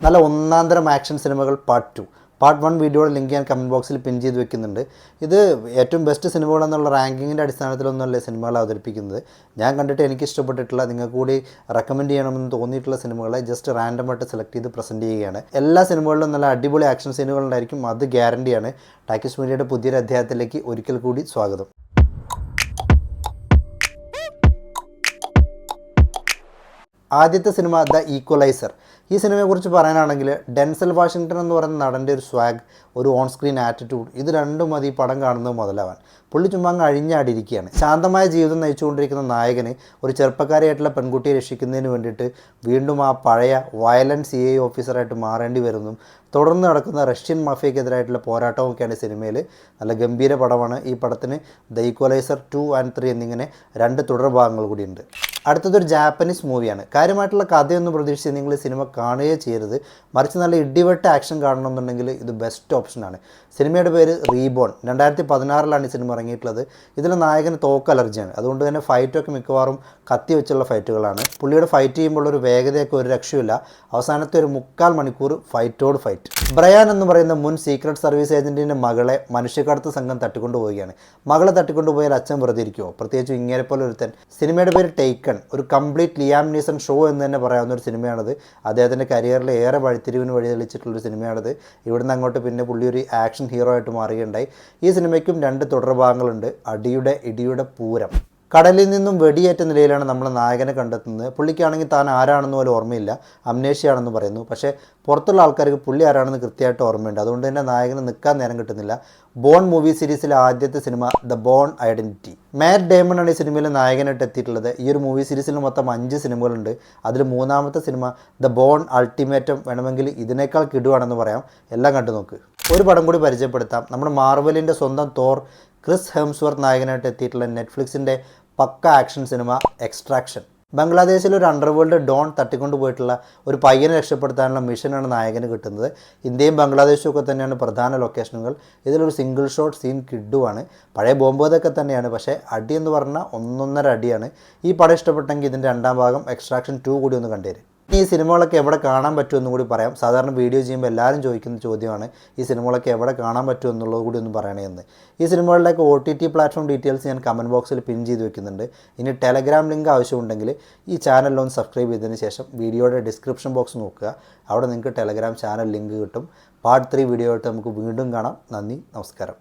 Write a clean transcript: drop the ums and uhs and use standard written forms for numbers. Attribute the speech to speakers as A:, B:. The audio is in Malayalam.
A: നല്ല ഒന്നാന്തരം ആക്ഷൻ സിനിമകൾ പാർട്ട് 2. പാർട്ട് 1 വീഡിയോയുടെ ലിങ്ക് ഞാൻ കമൻറ്റ് ബോക്സിൽ പിൻ ചെയ്ത് വെക്കുന്നുണ്ട്. ഇത് ഏറ്റവും ബെസ്റ്റ് സിനിമകളെന്നുള്ള റാങ്കിങ്ങിൻ്റെ അടിസ്ഥാനത്തിലൊന്നുമല്ല സിനിമകൾ അവതരിപ്പിക്കുന്നത്. ഞാൻ കണ്ടിട്ട് എനിക്ക് ഇഷ്ടപ്പെട്ടിട്ടുള്ള, നിങ്ങൾക്ക് കൂടി റെക്കമെൻഡ് ചെയ്യണമെന്ന് തോന്നിയിട്ടുള്ള സിനിമകളെ ജസ്റ്റ് റാൻഡമായിട്ട് സെലക്ട് ചെയ്ത് പ്രസൻറ്റ് ചെയ്യുകയാണ്. എല്ലാ സിനിമകളിലും നല്ല അടിപൊളി ആക്ഷൻ സീനുകളുണ്ടായിരിക്കും, അത് ഗ്യാരണ്ടിയാണ്. ടാക്കീസ് മീഡിയയുടെ പുതിയൊരു അധ്യായത്തിലേക്ക് ഒരിക്കൽ കൂടി സ്വാഗതം. ആദ്യത്തെ സിനിമ ദ ഈക്വലൈസർ. ഈ സിനിമയെക്കുറിച്ച് പറയാനാണെങ്കിൽ ഡെൻസൽ വാഷിങ്ടൺ എന്ന് പറയുന്ന നടൻ്റെ ഒരു സ്വാഗ്, ഒരു ഓൺ സ്ക്രീൻ ആറ്റിറ്റ്യൂഡ്, ഇത് രണ്ടും മതി പടം കാണുന്നത് മുതലാവാൻ. പുള്ളി ചുമ്മാ അങ്ങ് അഴിഞ്ഞാടിയിരിക്കുകയാണ്. ശാന്തമായ ജീവിതം നയിച്ചുകൊണ്ടിരിക്കുന്ന നായകന് ഒരു ചെറുപ്പക്കാരിയായിട്ടുള്ള പെൺകുട്ടിയെ രക്ഷിക്കുന്നതിന് വേണ്ടിയിട്ട് വീണ്ടും ആ പഴയ വയലൻറ്റ് CI ഓഫീസറായിട്ട് മാറേണ്ടി വരുന്നു. തുടർന്ന് നടക്കുന്ന റഷ്യൻ മാഫിയക്കെതിരായിട്ടുള്ള പോരാട്ടമൊക്കെയാണ് സിനിമയിൽ. നല്ല ഗംഭീര പടമാണ്. ഈ പടത്തിന് ദ ഈക്വലൈസർ 2 and 3 എന്നിങ്ങനെ 2 തുടർ ഭാഗങ്ങൾ കൂടിയുണ്ട്. അടുത്തതൊരു ജാപ്പനീസ് മൂവിയാണ്. കാര്യമായിട്ടുള്ള കഥയൊന്നും പ്രതീക്ഷിച്ച് നിങ്ങൾ സിനിമ കാണുകയേ ചെയ്യരുത്. മറിച്ച് നല്ല ഇടിവെട്ട് ആക്ഷൻ കാണണമെന്നുണ്ടെങ്കിൽ ഇത് ബെസ്റ്റ് ഓപ്ഷനാണ്. സിനിമയുടെ പേര് റീബോൺ. 2016 ഈ സിനിമ ഇറങ്ങിയിട്ടുള്ളത്. ഇതിൽ നായകന് തോക്ക് അലർജിയാണ്. അതുകൊണ്ട് തന്നെ ഫൈറ്റൊക്കെ മിക്കവാറും കത്തി വെച്ചുള്ള ഫൈറ്റുകളാണ്. പുള്ളിയുടെ ഫൈറ്റ് ചെയ്യുമ്പോൾ ഒരു വേഗതയൊക്കെ ഒരു രക്ഷയില്ല. അവസാനത്തെ ഒരു 3/4 മണിക്കൂർ ഫൈറ്റോട് ഫൈറ്റ്. ബ്രയാൻ എന്ന് പറയുന്ന മുൻ സീക്രട്ട് സർവീസ് ഏജൻറ്റിൻ്റെ മകളെ മനുഷ്യക്കടത്ത് സംഘം തട്ടിക്കൊണ്ടുപോവുകയാണ്. മകളെ തട്ടിക്കൊണ്ടുപോയാൽ അച്ഛൻ വെറുതെ ഇരിക്കുമോ? പ്രത്യേകിച്ച് ഇങ്ങനെ പോലെ ഒരുത്തൻ. സിനിമയുടെ പേര് ടേക്കൺ. ഒരു കംപ്ലീറ്റ് ലിയാം നീസൺ ഷോ എന്ന് തന്നെ പറയാവുന്ന ഒരു സിനിമയാണത്. അദ്ദേഹത്തിൻ്റെ കരിയറിൽ ഏറെ വഴിത്തിരിവിന് വഴിതെളിച്ചിട്ടുള്ളൊരു സിനിമയാണത്. ഇവിടുന്ന് അങ്ങോട്ട് പിന്നെ പുള്ളി ഒരു ആക്ഷൻ ഹീറോ ആയിട്ട് മാറുകയുണ്ടായി. ഈ സിനിമയ്ക്കും 2 തുടർഭാഗങ്ങളുണ്ട്. ഇടിയുടെ പൂരം. കടലിൽ നിന്നും വെടിയേറ്റ നിലയിലാണ് നമ്മൾ നായകനെ കണ്ടെത്തുന്നത്. പുള്ളിക്കാണെങ്കിൽ താൻ ആരാണെന്ന് പോലും ഓർമ്മയില്ല, അമ്നേഷ്യയാണെന്ന് പറയുന്നു. പക്ഷേ പുറത്തുള്ള ആൾക്കാർക്ക് പുള്ളി ആരാണെന്ന് കൃത്യമായിട്ട് ഓർമ്മയുണ്ട്. അതുകൊണ്ട് തന്നെ നായകന് നിൽക്കാൻ നേരം കിട്ടുന്നില്ല. ബോൺ മൂവി സീരീസിലെ ആദ്യത്തെ സിനിമ the Bourne identity. Matt Damon ആണ് ഈ സിനിമയിൽ നായകനായിട്ട് എത്തിയിട്ടുള്ളത്. ഈ ഒരു മൂവി സീരീസിൽ മൊത്തം 5 സിനിമകളുണ്ട്. അതിൽ 3ാമത്തെ സിനിമ ദ ബോൺ അൾട്ടിമേറ്റം. വേണമെങ്കിൽ ഇതിനേക്കാൾ കിടുവാണെന്ന് പറയാം. എല്ലാം കണ്ടു നോക്ക്. ഒരു പടം കൂടി പരിചയപ്പെടുത്താം. നമ്മുടെ മാർവലിൻ്റെ സ്വന്തം തോർ ക്രിസ് ഹെംസ്വർത്ത് നായകനായിട്ട് എത്തിയിട്ടുള്ള നെറ്റ്ഫ്ലിക്സിൻ്റെ പക്ക ആക്ഷൻ സിനിമ എക്സ്ട്രാക്ഷൻ. ബംഗ്ലാദേശിൽ ഒരു അണ്ടർവേൾഡ് ഡോൺ തട്ടിക്കൊണ്ടുപോയിട്ടുള്ള ഒരു പയ്യനെ രക്ഷപ്പെടുത്താനുള്ള മിഷനാണ് നായകന് കിട്ടുന്നത്. ഇന്ത്യയും ബംഗ്ലാദേശും ഒക്കെ തന്നെയാണ് പ്രധാന ലൊക്കേഷനുകൾ. ഇതിലൊരു സിംഗിൾ ഷോട്ട് സീൻ കിഡുവാണ്. പഴയ ബോംബേതൊക്കെ തന്നെയാണ്, പക്ഷേ അടി എന്ന് പറഞ്ഞാൽ 1.5 അടിയാണ്. ഈ പടം ഇഷ്ടപ്പെട്ടെങ്കിൽ ഇതിൻ്റെ 2ാം ഭാഗം എക്സ്ട്രാക്ഷൻ 2 കൂടി ഒന്ന് കണ്ടേര്. ഈ സിനിമകളൊക്കെ എവിടെ കാണാൻ പറ്റുമെന്നും കൂടി പറയാം. സാധാരണ വീഡിയോ ചെയ്യുമ്പോൾ എല്ലാവരും ചോദിക്കുന്ന ചോദ്യമാണ് ഈ സിനിമകളൊക്കെ എവിടെ കാണാൻ പറ്റും എന്നുള്ളത് കൂടി ഒന്ന് പറയണമെന്ന്. ഈ സിനിമകളുടെയൊക്കെ OTT പ്ലാറ്റ്ഫോം ഡീറ്റെയിൽസ് ഞാൻ കമൻറ്റ് ബോക്സിൽ പിൻ ചെയ്ത് വെക്കുന്നുണ്ട്. ഇനി ടെലഗ്രാം ലിങ്ക് ആവശ്യമുണ്ടെങ്കിൽ ഈ ചാനലിലൊന്ന് സബ്സ്ക്രൈബ് ചെയ്തതിന് ശേഷം വീഡിയോയുടെ ഡിസ്ക്രിപ്ഷൻ ബോക്സ് നോക്കുക. അവിടെ നിങ്ങൾക്ക് ടെലഗ്രാം ചാനൽ ലിങ്ക് കിട്ടും. പാർട്ട് 3 വീഡിയോ ആയിട്ട് നമുക്ക് വീണ്ടും കാണാം. നന്ദി, നമസ്കാരം.